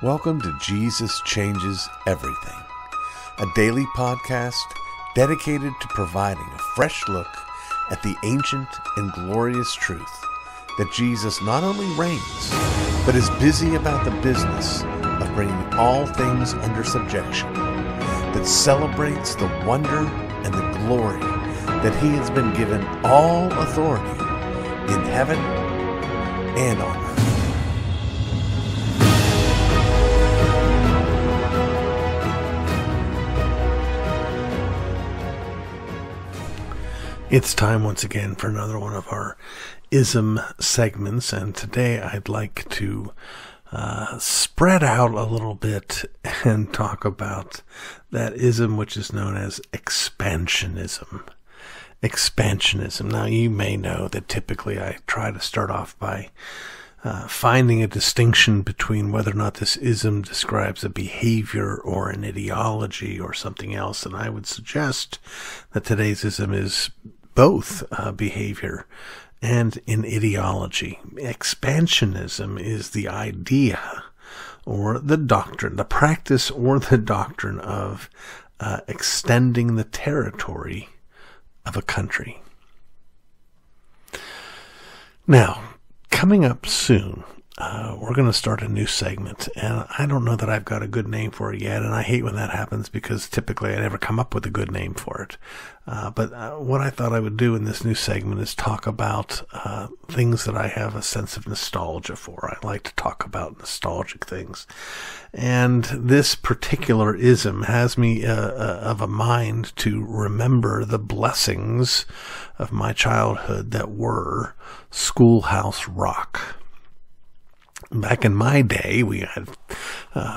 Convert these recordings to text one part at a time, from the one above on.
Welcome to Jesus Changes Everything, a daily podcast dedicated to providing a fresh look at the ancient and glorious truth that Jesus not only reigns, but is busy about the business of bringing all things under subjection, that celebrates the wonder and the glory that he has been given all authority in heaven and on earth. It's time once again for another one of our ism segments, and today I'd like to spread out a little bit and talk about that ism which is known as expansionism. Expansionism. Now, you may know that typically I try to start off by finding a distinction between whether or not this ism describes a behavior or an ideology or something else, and I would suggest that today's ism is both behavior and an ideology. Expansionism is the idea or the doctrine, the practice or the doctrine of extending the territory of a country. Now, coming up soon, we're going to start a new segment, and I don't know that I've got a good name for it yet, and I hate when that happens because typically I never come up with a good name for it. But what I thought I would do in this new segment is talk about things that I have a sense of nostalgia for. I like to talk about nostalgic things. And this particular ism has me of a mind to remember the blessings of my childhood that were Schoolhouse Rock. Back in my day, we had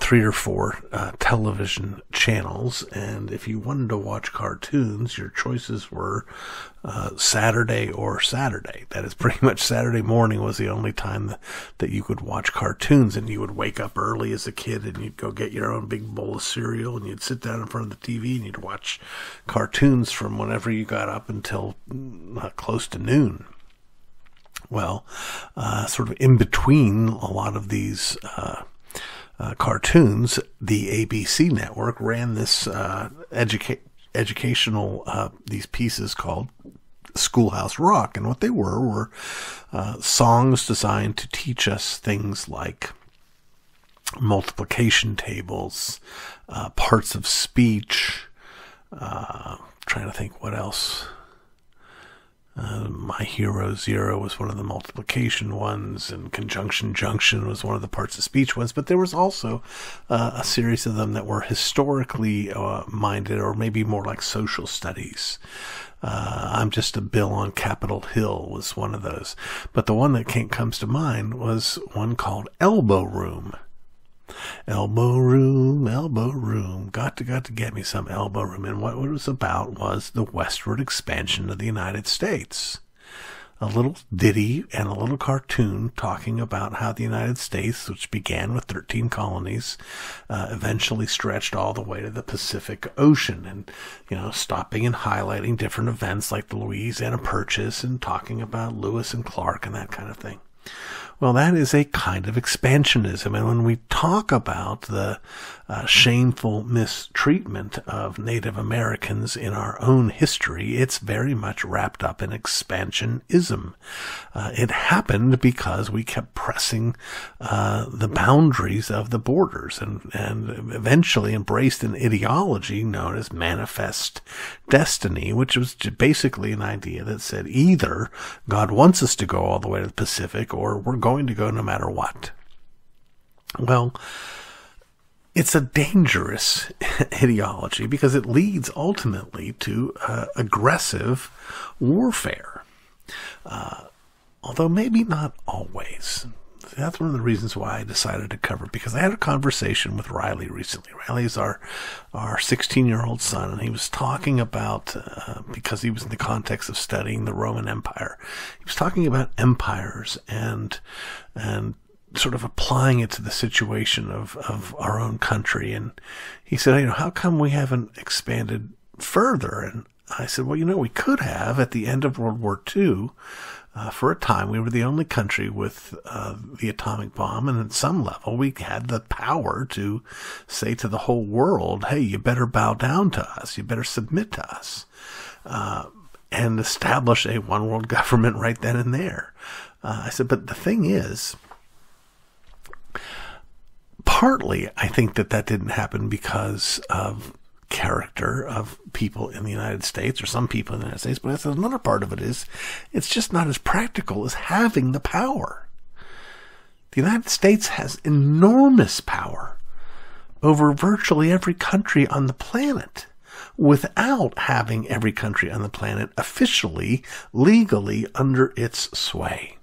3 or 4 television channels, and if you wanted to watch cartoons, your choices were Saturday or Saturday. That is pretty much Saturday morning was the only time that you could watch cartoons, and you would wake up early as a kid, and you'd go get your own big bowl of cereal, and you'd sit down in front of the TV, and you'd watch cartoons from whenever you got up until close to noon. Well, sort of in between a lot of these cartoons, the ABC network ran this educational these pieces called Schoolhouse Rock, and what they were songs designed to teach us things like multiplication tables, parts of speech. Trying to think what else. My Hero Zero was one of the multiplication ones, and Conjunction Junction was one of the parts of speech ones, but there was also a series of them that were historically minded, or maybe more like social studies. I'm Just a Bill on Capitol Hill was one of those, but the one that comes to mind was one called Elbow Room. Elbow room, got to get me some elbow room. And what it was about was the westward expansion of the United States. A little ditty and a little cartoon talking about how the United States, which began with 13 colonies, eventually stretched all the way to the Pacific Ocean, and, stopping and highlighting different events like the Louisiana Purchase and talking about Lewis and Clark and that kind of thing. Well, that is a kind of expansionism. And when we talk about the shameful mistreatment of Native Americans in our own history, it's very much wrapped up in expansionism. It happened because we kept pressing the boundaries of the borders and eventually embraced an ideology known as manifest destiny, which was basically an idea that said either God wants us to go all the way to the Pacific or we're going to go no matter what. Well, it's a dangerous ideology because it leads ultimately to aggressive warfare. Although maybe not always. That's one of the reasons why I decided to cover it, because I had a conversation with Riley recently. Riley's our 16-year-old son, and he was talking about, because he was in the context of studying the Roman Empire, he was talking about empires and sort of applying it to the situation of our own country. And he said, how come we haven't expanded further? And I said, well, we could have at the end of World War II. For a time, we were the only country with the atomic bomb, and at some level, we had the power to say to the whole world, hey, you better bow down to us, you better submit to us, and establish a one-world government right then and there. I said, but the thing is, partly, I think that didn't happen because of character of people in the United States, or some people in the United States, but another part of it is it's just not as practical as having the power. The United States has enormous power over virtually every country on the planet without having every country on the planet officially, legally under its sway.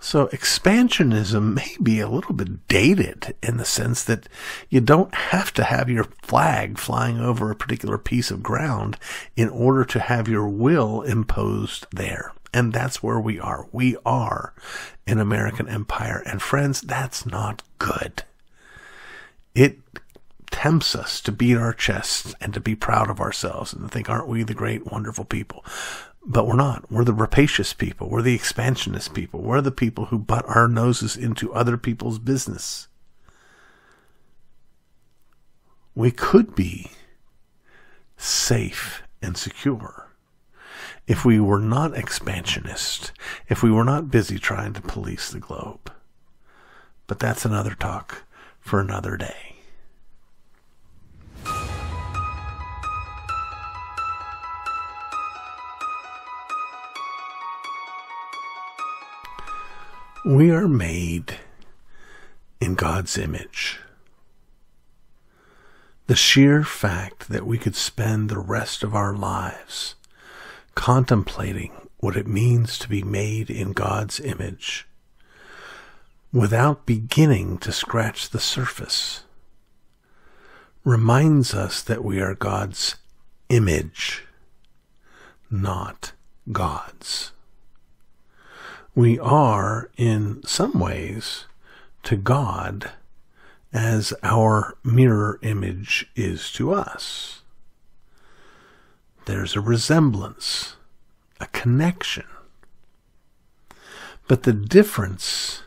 So expansionism may be a little bit dated in the sense that you don't have to have your flag flying over a particular piece of ground in order to have your will imposed there. And that's where we are. We are an American empire. And friends, that's not good. It tempts us to beat our chests and to be proud of ourselves and to think, aren't we the great, wonderful people? But we're not. We're the rapacious people. We're the expansionist people. We're the people who butt our noses into other people's business. We could be safe and secure if we were not expansionist, if we were not busy trying to police the globe. But that's another talk for another day. We are made in God's image. The sheer fact that we could spend the rest of our lives contemplating what it means to be made in God's image without beginning to scratch the surface reminds us that we are God's image, not God's. We are, in some ways, to God as our mirror image is to us. There's a resemblance, a connection. But the difference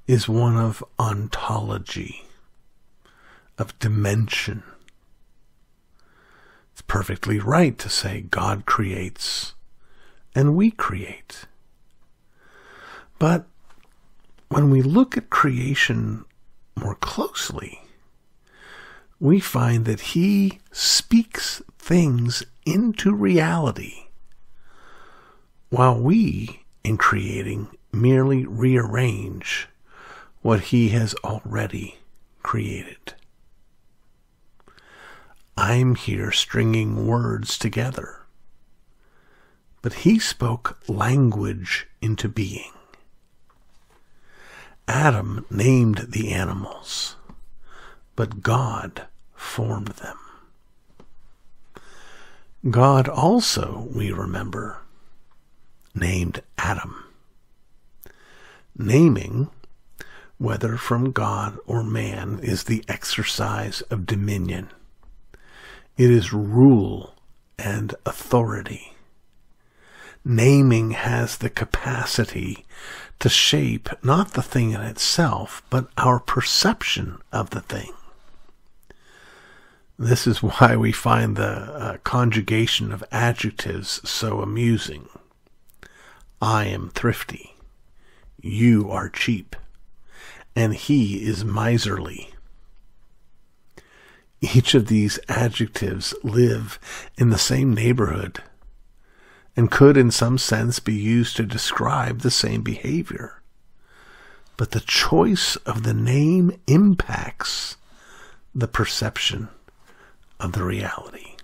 is one of ontology, of dimension. It's perfectly right to say God creates and we create. But when we look at creation more closely, we find that He speaks things into reality, while we, in creating, merely rearrange what He has already created. I'm here stringing words together, but He spoke language into being. Adam named the animals, but God formed them. God also, we remember, named Adam. Naming, whether from God or man, is the exercise of dominion. It is rule and authority. Naming has the capacity to shape not the thing in itself, but our perception of the thing. This is why we find the conjugation of adjectives so amusing. I am thrifty. You are cheap. And he is miserly. Each of these adjectives live in the same neighborhood and could in some sense be used to describe the same behavior. But the choice of the name impacts the perception of the reality.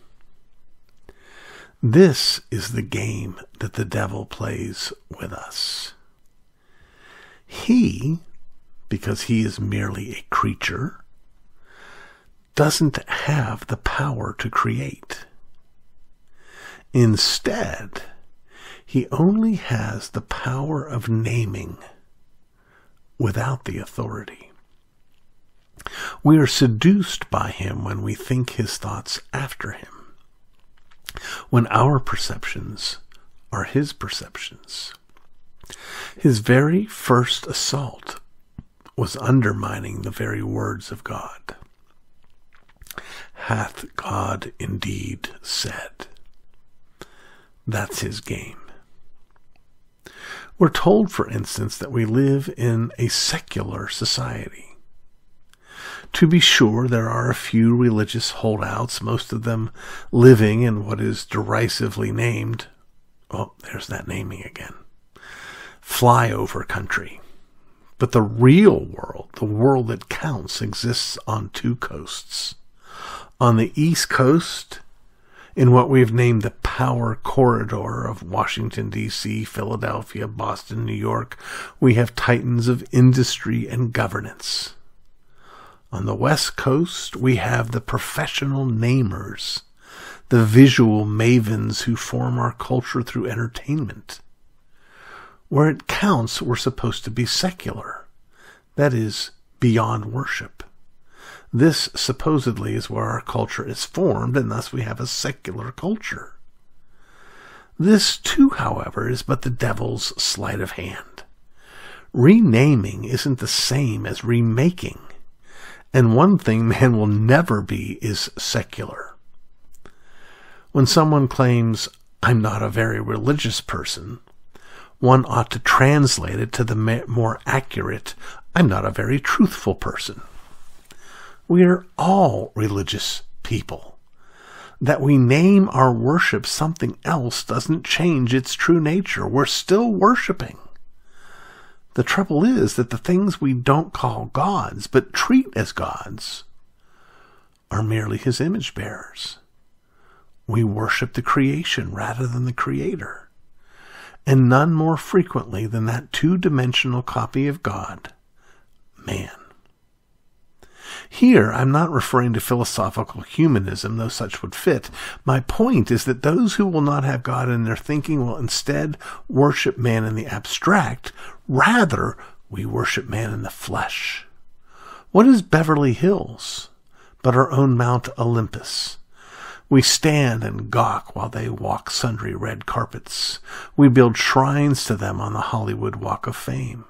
This is the game that the devil plays with us. He, because he is merely a creature, doesn't have the power to create. Instead, he only has the power of naming without the authority. We are seduced by him when we think his thoughts after him, when our perceptions are his perceptions. His very first assault was undermining the very words of God. Hath God indeed said? That's his game. We're told, for instance, that we live in a secular society. To be sure, there are a few religious holdouts, most of them living in what is derisively named, oh, there's that naming again, flyover country. But the real world, the world that counts, exists on two coasts. On the East Coast, in what we've named the power corridor of Washington, D.C., Philadelphia, Boston, New York, we have titans of industry and governance. On the West Coast, we have the professional namers, the visual mavens who form our culture through entertainment. Where it counts, we're supposed to be secular. That is, beyond worship. This supposedly is where our culture is formed, and thus we have a secular culture. This too, however, is but the devil's sleight of hand. Renaming isn't the same as remaking, and one thing man will never be is secular. When someone claims, "I'm not a very religious person," one ought to translate it to the more accurate, "I'm not a very truthful person." We are all religious people. That we name our worship something else doesn't change its true nature. We're still worshiping. The trouble is that the things we don't call gods, but treat as gods, are merely his image bearers. We worship the creation rather than the creator, and none more frequently than that two-dimensional copy of God, man. Here, I'm not referring to philosophical humanism, though such would fit. My point is that those who will not have God in their thinking will instead worship man in the abstract. Rather, we worship man in the flesh. What is Beverly Hills but our own Mount Olympus? We stand and gawk while they walk sundry red carpets. We build shrines to them on the Hollywood Walk of Fame.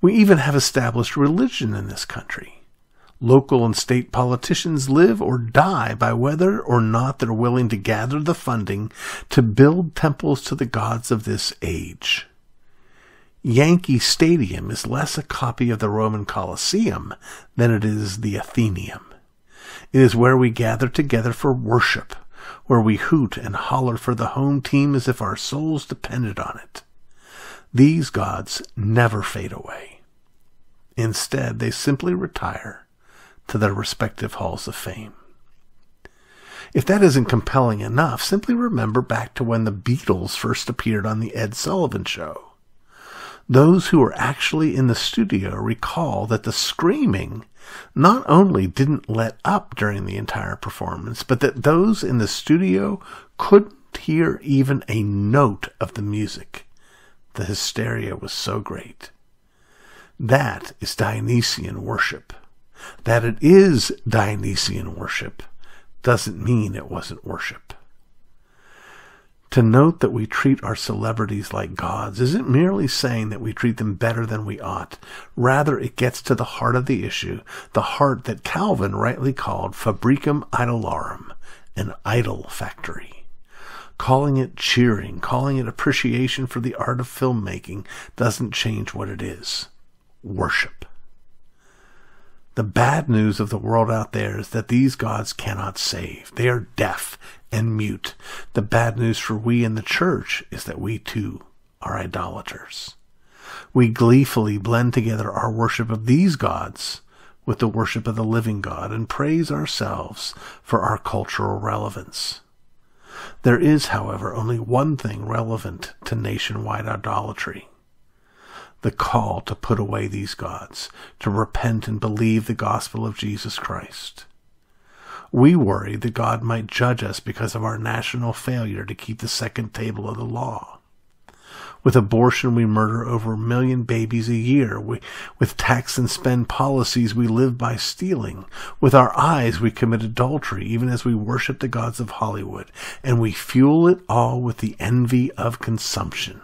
We even have established religion in this country. Local and state politicians live or die by whether or not they're willing to gather the funding to build temples to the gods of this age. Yankee Stadium is less a copy of the Roman Colosseum than it is the Athenaeum. It is where we gather together for worship, where we hoot and holler for the home team as if our souls depended on it. These gods never fade away. Instead, they simply retire to their respective halls of fame. If that isn't compelling enough, simply remember back to when the Beatles first appeared on the Ed Sullivan Show. Those who were actually in the studio recall that the screaming not only didn't let up during the entire performance, but that those in the studio couldn't hear even a note of the music. The hysteria was so great. That is Dionysian worship. That it is Dionysian worship doesn't mean it wasn't worship. To note that we treat our celebrities like gods isn't merely saying that we treat them better than we ought. Rather, it gets to the heart of the issue, the heart that Calvin rightly called fabricum idolarum, an idol factory. Calling it cheering, calling it appreciation for the art of filmmaking doesn't change what it is: worship. The bad news of the world out there is that these gods cannot save. They are deaf and mute. The bad news for we in the church is that we too are idolaters. We gleefully blend together our worship of these gods with the worship of the living God and praise ourselves for our cultural relevance. There is, however, only one thing relevant to nationwide idolatry: the call to put away these gods, to repent and believe the gospel of Jesus Christ. We worry that God might judge us because of our national failure to keep the second table of the law. With abortion, we murder over 1 million babies a year. With tax and spend policies, we live by stealing. With our eyes, we commit adultery, even as we worship the gods of Hollywood. And we fuel it all with the envy of consumption.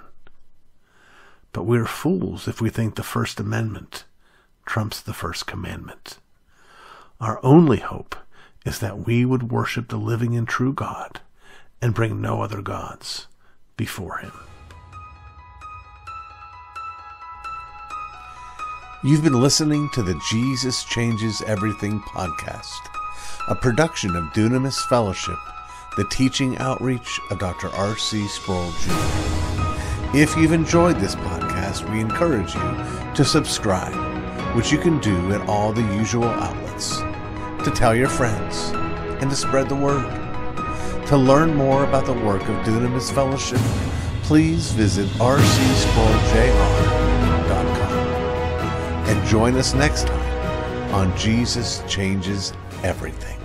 But we're fools if we think the First Amendment trumps the First Commandment. Our only hope is that we would worship the living and true God and bring no other gods before him. You've been listening to the Jesus Changes Everything podcast, a production of Dunamis Fellowship, the teaching outreach of Dr. R.C. Sproul Jr. If you've enjoyed this podcast, we encourage you to subscribe, which you can do at all the usual outlets, to tell your friends, and to spread the word. To learn more about the work of Dunamis Fellowship, please visit rcsproulJR.com. And join us next time on Jesus Changes Everything.